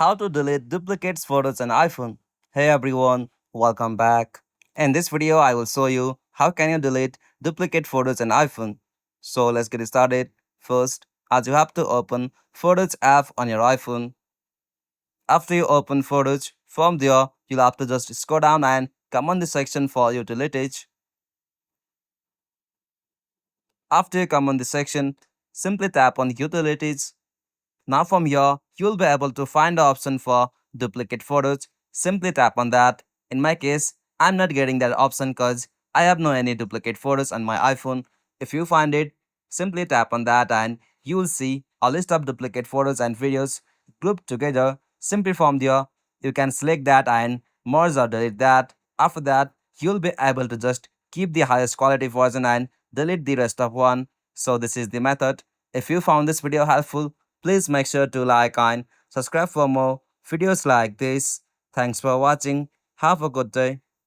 how to delete duplicates photos on iPhone. Hey everyone, welcome back. In this video, I will show you how can you delete duplicate photos on iPhone. So let's get started. First, as you have to open Photos app on your iPhone. After you open Photos, from there, you'll have to just scroll down and come on the section for utilities. After you come on the section, simply tap on Utilities. Now from here, you'll be able to find the option for duplicate photos. Simply tap on that. In my case, I'm not getting that option because I have no any duplicate photos on my iPhone. If you find it, simply tap on that and you will see a list of duplicate photos and videos grouped together. Simply from there, you can select that and merge or delete that. After that, you'll be able to just keep the highest quality version and delete the rest of one. So this is the method. If you found this video helpful, please make sure to like and subscribe for more videos like this. Thanks for watching. Have a good day.